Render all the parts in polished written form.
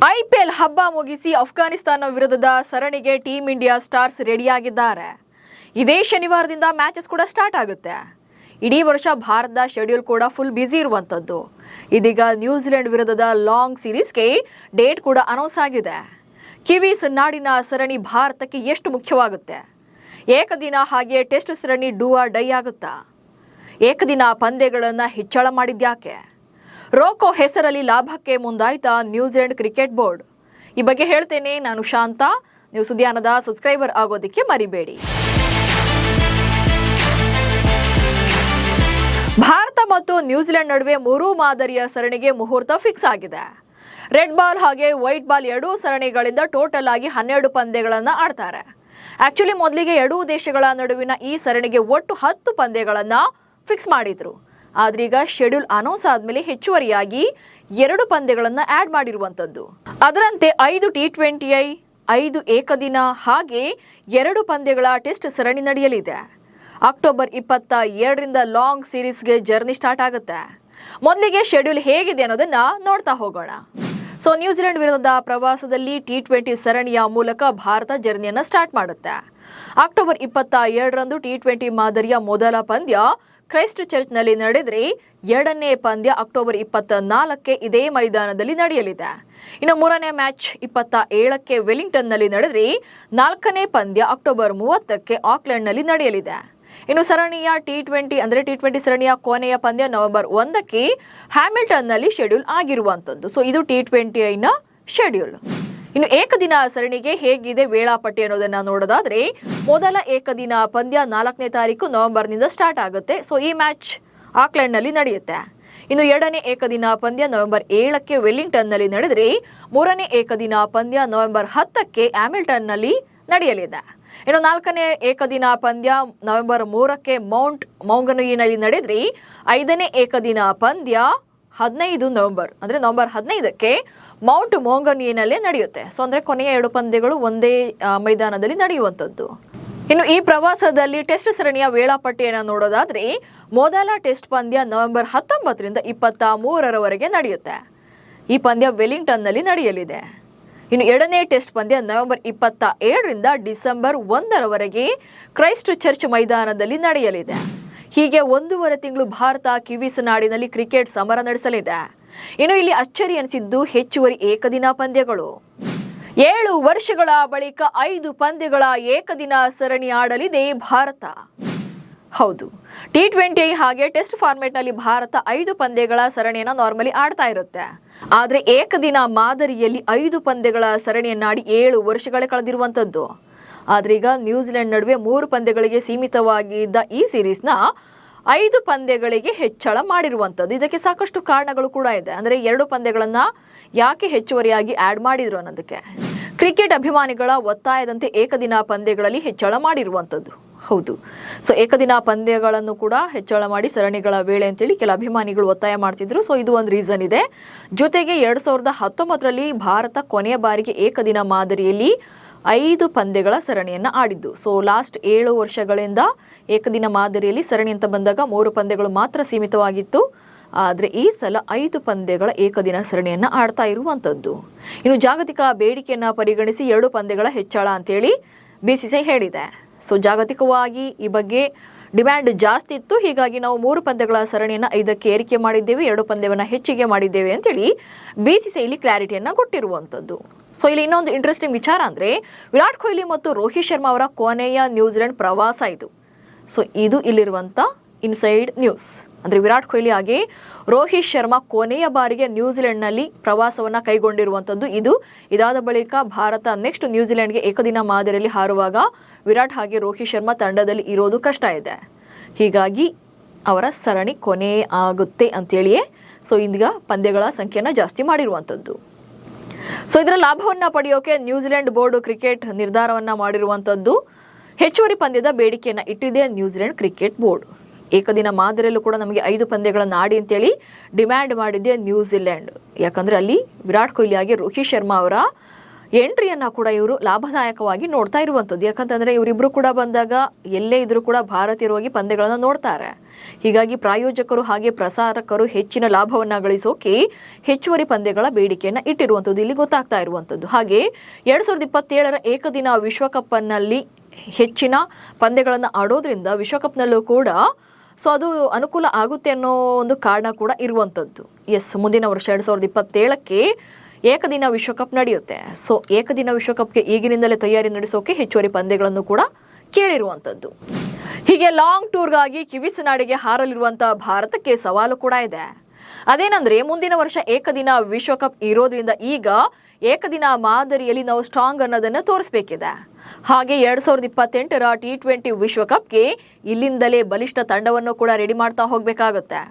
IPL ಹಬ್ಬ ಮುಗಿಸಿ ಅಫ್ಘಾನಿಸ್ತಾನ ವಿರುದ್ಧದ ಸರಣಿಗೆ ಟೀಂ ಇಂಡಿಯಾ ಸ್ಟಾರ್ಸ್ ರೆಡಿಯಾಗಿದ್ದಾರೆ. ಇದೇ ಶನಿವಾರದಿಂದ ಮ್ಯಾಚಸ್ ಕೂಡ ಸ್ಟಾರ್ಟ್ ಆಗುತ್ತೆ. ಇಡೀ ವರ್ಷ ಭಾರತದ ಶೆಡ್ಯೂಲ್ ಕೂಡ ಫುಲ್ ಬ್ಯುಸಿ ಇರುವಂಥದ್ದು. ಇದೀಗ ನ್ಯೂಜಿಲೆಂಡ್ ವಿರುದ್ಧದ ಲಾಂಗ್ ಸೀರೀಸ್ಗೆ ಡೇಟ್ ಕೂಡ ಅನೌನ್ಸ್ ಆಗಿದೆ. ಕಿವೀಸ್ ನಾಡಿನ ಸರಣಿ ಭಾರತಕ್ಕೆ ಎಷ್ಟು ಮುಖ್ಯವಾಗುತ್ತೆ? ಏಕದಿನ ಹಾಗೆ ಟೆಸ್ಟ್ ಸರಣಿ ಡೂ ಆರ್ ಡೈ ಆಗುತ್ತಾ? ಏಕದಿನ ಪಂದ್ಯಗಳನ್ನು ಹೆಚ್ಚಳ ಮಾಡಿದ್ಯಾಕೆ? ರೋಕೋ ಹೆಸರಲ್ಲಿ ಲಾಭಕ್ಕೆ ಮುಂದಾಯ್ತಾ ನ್ಯೂಜಿಲೆಂಡ್ ಕ್ರಿಕೆಟ್ ಬೋರ್ಡ್? ಈ ಬಗ್ಗೆ ಹೇಳ್ತೇನೆ. ನಾನು ಶಾಂತ. ನೀವು ಸುದ್ದಿಯಾನದ ಸಬ್ಸ್ಕ್ರೈಬರ್ ಆಗೋದಕ್ಕೆ ಮರಿಬೇಡಿ. ಭಾರತ ಮತ್ತು ನ್ಯೂಜಿಲೆಂಡ್ ನಡುವೆ 3 ಮಾದರಿಯ ಸರಣಿಗೆ ಮುಹೂರ್ತ ಫಿಕ್ಸ್ ಆಗಿದೆ. ರೆಡ್ ಬಾಲ್ ಹಾಗೆ ವೈಟ್ ಬಾಲ್ ಎರಡೂ ಸರಣಿಗಳಿಂದ ಟೋಟಲ್ ಆಗಿ 12 ಪಂದ್ಯಗಳನ್ನು ಆಡ್ತಾರೆ. ಆಕ್ಚುಲಿ ಮೊದಲಿಗೆ ಎರಡೂ ದೇಶಗಳ ನಡುವಿನ ಈ ಸರಣಿಗೆ ಒಟ್ಟು 10 ಪಂದ್ಯಗಳನ್ನು ಫಿಕ್ಸ್ ಮಾಡಿದ್ರು. ಆದ್ರೀಗ ಶೆಡ್ಯೂಲ್ ಅನೌನ್ಸ್ ಆದ್ಮೇಲೆ ಹೆಚ್ಚುವರಿಯಾಗಿ 2 ಪಂದ್ಯಗಳನ್ನು ಆಡ್ ಮಾಡಿರುವಂತದ್ದು. ಅದರಂತೆ 5 T20I, 5 ಏಕದಿನ ಹಾಗೆ 2 ಪಂದ್ಯಗಳ ಟೆಸ್ಟ್ ಸರಣಿ ನಡೆಯಲಿದೆ. ಅಕ್ಟೋಬರ್ 22ರಿಂದ ಲಾಂಗ್ ಸೀರೀಸ್ಗೆ ಜರ್ನಿ ಸ್ಟಾರ್ಟ್ ಆಗುತ್ತೆ. ಮೊದಲಿಗೆ ಶೆಡ್ಯೂಲ್ ಹೇಗಿದೆ ಅನ್ನೋದನ್ನ ನೋಡ್ತಾ ಹೋಗೋಣ. ನ್ಯೂಜಿಲೆಂಡ್ ವಿರುದ್ಧದ ಪ್ರವಾಸದಲ್ಲಿ T20 ಸರಣಿಯ ಮೂಲಕ ಭಾರತ ಜರ್ನಿಯನ್ನು ಸ್ಟಾರ್ಟ್ ಮಾಡುತ್ತೆ. ಅಕ್ಟೋಬರ್ 22ರಂದು T20 ಮಾದರಿಯ ಮೊದಲ ಪಂದ್ಯ ಕ್ರೈಸ್ಟ್ ಚರ್ಚ್ನಲ್ಲಿ ನಡೆದರೆ, ಎರಡನೇ ಪಂದ್ಯ ಅಕ್ಟೋಬರ್ 24ಕ್ಕೆ ಇದೇ ಮೈದಾನದಲ್ಲಿ ನಡೆಯಲಿದೆ. ಇನ್ನು 3ನೇ ಮ್ಯಾಚ್ 27ಕ್ಕೆ ವೆಲ್ಲಿಂಗ್ಟನ್ನಲ್ಲಿ ನಡೆದರೆ, 4ನೇ ಪಂದ್ಯ ಅಕ್ಟೋಬರ್ 30ಕ್ಕೆ ಆಕ್ಲೆಂಡ್ನಲ್ಲಿ ನಡೆಯಲಿದೆ. ಇನ್ನು ಸರಣಿಯ T20 ಸರಣಿಯ ಕೊನೆಯ ಪಂದ್ಯ ನವೆಂಬರ್ 1ಕ್ಕೆ ಹ್ಯಾಮಿಲ್ಟನ್ನಲ್ಲಿ ಶೆಡ್ಯೂಲ್ ಆಗಿರುವಂಥದ್ದು. ಇದು T20ನ ಶೆಡ್ಯೂಲ್. ಇನ್ನು ಏಕದಿನ ಸರಣಿಗೆ ಹೇಗಿದೆ ವೇಳಾಪಟ್ಟಿ ಅನ್ನೋದನ್ನ ನೋಡೋದಾದ್ರೆ, ಮೊದಲ ಏಕದಿನ ಪಂದ್ಯ 4ನೇ ತಾರೀಕು ನವೆಂಬರ್ನಿಂದ ಸ್ಟಾರ್ಟ್ ಆಗುತ್ತೆ. ಈ ಮ್ಯಾಚ್ ಆಕ್ಲೆಂಡ್ನಲ್ಲಿ ನಡೆಯುತ್ತೆ. ಇನ್ನು 2ನೇ ಏಕದಿನ ಪಂದ್ಯ ನವೆಂಬರ್ 7ಕ್ಕೆ ವೆಲ್ಲಿಂಗ್ಟನ್ನಲ್ಲಿ ನಡೆದರೆ, 3ನೇ ಏಕದಿನ ಪಂದ್ಯ ನವೆಂಬರ್ 10ಕ್ಕೆ ಹ್ಯಾಮಿಲ್ಟನ್ನಲ್ಲಿ ನಡೆಯಲಿದೆ. ಇನ್ನು 4ನೇ ಏಕದಿನ ಪಂದ್ಯ ನವೆಂಬರ್ 3ಕ್ಕೆ ಮೌಂಟ್ ಮೌಂಗನುಯಿನಲ್ಲಿ ನಡೆದರೆ, 5ನೇ ಏಕದಿನ ಪಂದ್ಯ 15 ನವೆಂಬರ್ ಅಂದ್ರೆ ನವೆಂಬರ್ 15ಕ್ಕೆ ಮೌಂಟ್ ಮೌಂಗನುಯಿನಲ್ಲೇ ನಡೆಯುತ್ತೆ. ಅಂದ್ರೆ ಕೊನೆಯ 2 ಪಂದ್ಯಗಳು ಒಂದೇ ಮೈದಾನದಲ್ಲಿ ನಡೆಯುವಂಥದ್ದು. ಇನ್ನು ಈ ಪ್ರವಾಸದಲ್ಲಿ ಟೆಸ್ಟ್ ಸರಣಿಯ ವೇಳಾಪಟ್ಟಿಯನ್ನು ನೋಡೋದಾದ್ರೆ, ಮೊದಲ ಟೆಸ್ಟ್ ಪಂದ್ಯ ನವೆಂಬರ್ 19ರಿಂದ 23ರವರೆಗೆ ನಡೆಯುತ್ತೆ. ಈ ಪಂದ್ಯ ವೆಲ್ಲಿಂಗ್ಟನ್ನಲ್ಲಿ ನಡೆಯಲಿದೆ. ಇನ್ನು 2ನೇ ಟೆಸ್ಟ್ ಪಂದ್ಯ ನವೆಂಬರ್ 27ರಿಂದ ಡಿಸೆಂಬರ್ 1ರವರೆಗೆ ಕ್ರೈಸ್ಟ್ ಚರ್ಚ್ ಮೈದಾನದಲ್ಲಿ ನಡೆಯಲಿದೆ. ಹೀಗೆ 1.5 ತಿಂಗಳು ಭಾರತ ಕಿವೀಸ್ ನಾಡಿನಲ್ಲಿ ಕ್ರಿಕೆಟ್ ಸಮರ ನಡೆಸಲಿದೆ. ಇನ್ನು ಇಲ್ಲಿ ಅಚ್ಚರಿ ಅನಿಸಿದ್ದು ಹೆಚ್ಚುವರಿ ಏಕದಿನ ಪಂದ್ಯಗಳು. 7 ವರ್ಷಗಳ ಬಳಿಕ 5 ಪಂದ್ಯಗಳ ಏಕದಿನ ಸರಣಿ ಆಡಲಿದೆ ಭಾರತ. ಹೌದು, T20 ಹಾಗೆ ಟೆಸ್ಟ್ ಫಾರ್ಮೆಟ್ನಲ್ಲಿ ಭಾರತ 5 ಪಂದ್ಯಗಳ ಸರಣಿಯನ್ನು ನಾರ್ಮಲಿ ಆಡ್ತಾ ಇರುತ್ತೆ. ಆದರೆ ಏಕದಿನ ಮಾದರಿಯಲ್ಲಿ 5 ಪಂದ್ಯಗಳ ಸರಣಿಯನ್ನಾಡಿ 7 ವರ್ಷಗಳೇ ಕಳೆದಿರುವಂಥದ್ದು. ಆದ್ರೀಗ ನ್ಯೂಜಿಲೆಂಡ್ ನಡುವೆ 3 ಪಂದ್ಯಗಳಿಗೆ ಸೀಮಿತವಾಗಿದ್ದ ಈ ಸೀರೀಸ್ನ 5 ಪಂದ್ಯಗಳಿಗೆ ಹೆಚ್ಚಳ ಮಾಡಿರುವಂಥದ್ದು. ಇದಕ್ಕೆ ಸಾಕಷ್ಟು ಕಾರಣಗಳು ಕೂಡ ಇದೆ. ಅಂದರೆ 2 ಪಂದ್ಯಗಳನ್ನು ಯಾಕೆ ಹೆಚ್ಚುವರಿಯಾಗಿ ಆಡ್ ಮಾಡಿದ್ರು ಅನ್ನೋದಕ್ಕೆ ಕ್ರಿಕೆಟ್ ಅಭಿಮಾನಿಗಳ ಒತ್ತಾಯದಂತೆ ಏಕದಿನ ಪಂದ್ಯಗಳಲ್ಲಿ ಹೆಚ್ಚಳ ಮಾಡಿರುವಂಥದ್ದು. ಹೌದು, ಏಕದಿನ ಪಂದ್ಯಗಳನ್ನು ಕೂಡ ಹೆಚ್ಚಳ ಮಾಡಿ ಸರಣಿಗಳ ವೇಳೆ ಅಂತೇಳಿ ಕೆಲ ಅಭಿಮಾನಿಗಳು ಒತ್ತಾಯ ಮಾಡ್ತಿದ್ರು. ಇದು ಒಂದು ರೀಸನ್ ಇದೆ. ಜೊತೆಗೆ 2019ರಲ್ಲಿ ಭಾರತ ಕೊನೆಯ ಬಾರಿಗೆ ಏಕದಿನ ಮಾದರಿಯಲ್ಲಿ 5 ಪಂದ್ಯಗಳ ಸರಣಿಯನ್ನು ಆಡಿದ್ದು. ಲಾಸ್ಟ್ 7 ವರ್ಷಗಳಿಂದ ಏಕದಿನ ಮಾದರಿಯಲ್ಲಿ ಸರಣಿ ಅಂತ ಬಂದಾಗ 3 ಪಂದ್ಯಗಳು ಮಾತ್ರ ಸೀಮಿತವಾಗಿತ್ತು. ಆದರೆ ಈ ಸಲ 5 ಪಂದ್ಯಗಳ ಏಕದಿನ ಸರಣಿಯನ್ನು ಆಡ್ತಾ ಇರುವಂಥದ್ದು. ಇನ್ನು ಜಾಗತಿಕ ಬೇಡಿಕೆಯನ್ನು ಪರಿಗಣಿಸಿ 2 ಪಂದ್ಯಗಳ ಹೆಚ್ಚಳ ಅಂತೇಳಿ BCCI ಹೇಳಿದೆ. ಜಾಗತಿಕವಾಗಿ ಈ ಬಗ್ಗೆ ಡಿಮ್ಯಾಂಡ್ ಜಾಸ್ತಿ ಇತ್ತು. ಹೀಗಾಗಿ ನಾವು 3 ಪಂದ್ಯಗಳ ಸರಣಿಯನ್ನು 5ಕ್ಕೆ ಏರಿಕೆ ಮಾಡಿದ್ದೇವೆ, 2 ಪಂದ್ಯವನ್ನು ಹೆಚ್ಚಿಗೆ ಮಾಡಿದ್ದೇವೆ ಅಂತೇಳಿ BCCI ಇಲ್ಲಿ ಕ್ಲಾರಿಟಿಯನ್ನು ಕೊಟ್ಟಿರುವಂಥದ್ದು. ಇಲ್ಲಿ ಇನ್ನೊಂದು ಇಂಟ್ರೆಸ್ಟಿಂಗ್ ವಿಚಾರ ಅಂದರೆ, ವಿರಾಟ್ ಕೊಹ್ಲಿ ಮತ್ತು ರೋಹಿತ್ ಶರ್ಮಾ ಅವರ ಕೊನೆಯ ನ್ಯೂಜಿಲೆಂಡ್ ಪ್ರವಾಸ ಇದು. ಇದು ಇಲ್ಲಿರುವಂಥ ಇನ್ಸೈಡ್ ನ್ಯೂಸ್. ಅಂದರೆ ವಿರಾಟ್ ಕೊಹ್ಲಿ ಹಾಗೆ ರೋಹಿತ್ ಶರ್ಮಾ ಕೊನೆಯ ಬಾರಿಗೆ ನ್ಯೂಜಿಲೆಂಡ್ನಲ್ಲಿ ಪ್ರವಾಸವನ್ನು ಕೈಗೊಂಡಿರುವಂಥದ್ದು. ಇದಾದ ಬಳಿಕ ಭಾರತ ನೆಕ್ಸ್ಟ್ ನ್ಯೂಜಿಲೆಂಡ್ಗೆ ಏಕದಿನ ಮಾದರಿಯಲ್ಲಿ ಹಾರುವಾಗ ವಿರಾಟ್ ಹಾಗೆ ರೋಹಿತ್ ಶರ್ಮಾ ತಂಡದಲ್ಲಿ ಇರೋದು ಕಷ್ಟ ಇದೆ. ಹೀಗಾಗಿ ಅವರ ಸರಣಿ ಕೊನೆ ಆಗುತ್ತೆ ಅಂತೇಳಿಯೇ ಈಗ ಪಂದ್ಯಗಳ ಸಂಖ್ಯೆಯನ್ನು ಜಾಸ್ತಿ ಮಾಡಿರುವಂಥದ್ದು. ಇದರ ಲಾಭವನ್ನು ಪಡೆಯೋಕೆ ನ್ಯೂಜಿಲೆಂಡ್ ಬೋರ್ಡ್ ಕ್ರಿಕೆಟ್ ನಿರ್ಧಾರವನ್ನು ಮಾಡಿರುವಂಥದ್ದು. ಹೆಚ್ಚುವರಿ ಪಂದ್ಯದ ಬೇಡಿಕೆಯನ್ನು ಇಟ್ಟಿದೆ ನ್ಯೂಜಿಲೆಂಡ್ ಕ್ರಿಕೆಟ್ ಬೋರ್ಡ್. ಏಕದಿನ ಮಾದರಿಯಲ್ಲೂ ಕೂಡ ನಮಗೆ 5 ಪಂದ್ಯಗಳನ್ನು ಆಡಿ ಅಂತೇಳಿ ಡಿಮ್ಯಾಂಡ್ ಮಾಡಿದೆ ನ್ಯೂಜಿಲೆಂಡ್. ಯಾಕಂದರೆ ಅಲ್ಲಿ ವಿರಾಟ್ ಕೊಹ್ಲಿ ಹಾಗೆ ರೋಹಿತ್ ಶರ್ಮಾ ಅವರ ಎಂಟ್ರಿಯನ್ನು ಕೂಡ ಇವರು ಲಾಭದಾಯಕವಾಗಿ ನೋಡ್ತಾ ಇರುವಂಥದ್ದು. ಯಾಕಂತಂದರೆ ಇವರಿಬ್ಬರು ಕೂಡ ಬಂದಾಗ ಎಲ್ಲೇ ಇದ್ರೂ ಕೂಡ ಭಾರತೀಯರು ಹೋಗಿ ಪಂದ್ಯಗಳನ್ನು ನೋಡ್ತಾರೆ. ಹೀಗಾಗಿ ಪ್ರಾಯೋಜಕರು ಹಾಗೆ ಪ್ರಸಾರಕರು ಹೆಚ್ಚಿನ ಲಾಭವನ್ನ ಗಳಿಸೋಕೆ ಹೆಚ್ಚುವರಿ ಪಂದ್ಯಗಳ ಬೇಡಿಕೆಯನ್ನ ಇಟ್ಟಿರುವಂಥದ್ದು ಇಲ್ಲಿ ಗೊತ್ತಾಗ್ತಾ ಇರುವಂಥದ್ದು. ಹಾಗೆ 2027ರ ಏಕದಿನ ವಿಶ್ವಕಪ್ ನಲ್ಲಿ ಹೆಚ್ಚಿನ ಪಂದ್ಯಗಳನ್ನು ಆಡೋದ್ರಿಂದ ವಿಶ್ವಕಪ್ನಲ್ಲೂ ಕೂಡ ಸೊ ಅದು ಅನುಕೂಲ ಆಗುತ್ತೆ ಅನ್ನೋ ಒಂದು ಕಾರಣ ಕೂಡ ಇರುವಂಥದ್ದು. ಮುಂದಿನ ವರ್ಷ 2027ಕ್ಕೆ ಏಕದಿನ ವಿಶ್ವಕಪ್ ನಡೆಯುತ್ತೆ. ಸೊ ಏಕದಿನ ವಿಶ್ವಕಪ್ಗೆ ಈಗಿನಿಂದಲೇ ತಯಾರಿ ನಡೆಸೋಕೆ ಹೆಚ್ಚುವರಿ ಪಂದ್ಯಗಳನ್ನು ಕೂಡ ಕೇಳಿರುವಂಥದ್ದು. ಹೀಗೆ ಲಾಂಗ್ ಟೂರ್ಗಾಗಿ ಕಿವಿಸನಾಡಿಗೆ ಹಾರಲಿರುವಂತಹ ಭಾರತಕ್ಕೆ ಸವಾಲು ಕೂಡ ಇದೆ. ಅದೇನಂದ್ರೆ ಮುಂದಿನ ವರ್ಷ ಏಕದಿನ ವಿಶ್ವಕಪ್ ಇರೋದ್ರಿಂದ ಈಗ ಏಕದಿನ ಮಾದರಿಯಲ್ಲಿ ನಾವು ಸ್ಟ್ರಾಂಗ್ ಅನ್ನೋದನ್ನು ತೋರಿಸಬೇಕಿದೆ. ಹಾಗೆ 2028ರ T20 ವಿಶ್ವಕಪ್ಗೆ ಇಲ್ಲಿಂದಲೇ ಬಲಿಷ್ಠ ತಂಡವನ್ನು ಕೂಡ ರೆಡಿ ಮಾಡ್ತಾ ಹೋಗ್ಬೇಕಾಗುತ್ತೆ.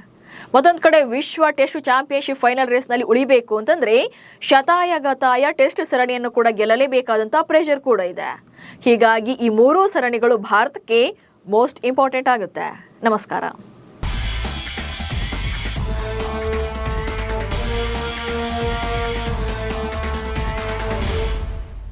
ಮತ್ತೊಂದು ಕಡೆ ವಿಶ್ವ ಟೆಸ್ಟ್ ಚಾಂಪಿಯನ್ಶಿಪ್ ಫೈನಲ್ ರೇಸ್ನಲ್ಲಿ ಉಳಿಬೇಕು ಅಂತಂದ್ರೆ ಶತಾಯಗತಾಯ ಟೆಸ್ಟ್ ಸರಣಿಯನ್ನು ಕೂಡ ಗೆಲ್ಲಲೇಬೇಕಾದಂತಹ ಪ್ರೆಷರ್ ಕೂಡ ಇದೆ. ಹೀಗಾಗಿ ಈ 3 ಸರಣಿಗಳು ಭಾರತಕ್ಕೆ ಮೋಸ್ಟ್ ಇಂಪಾರ್ಟೆಂಟ್ ಆಗುತ್ತೆ. ನಮಸ್ಕಾರ.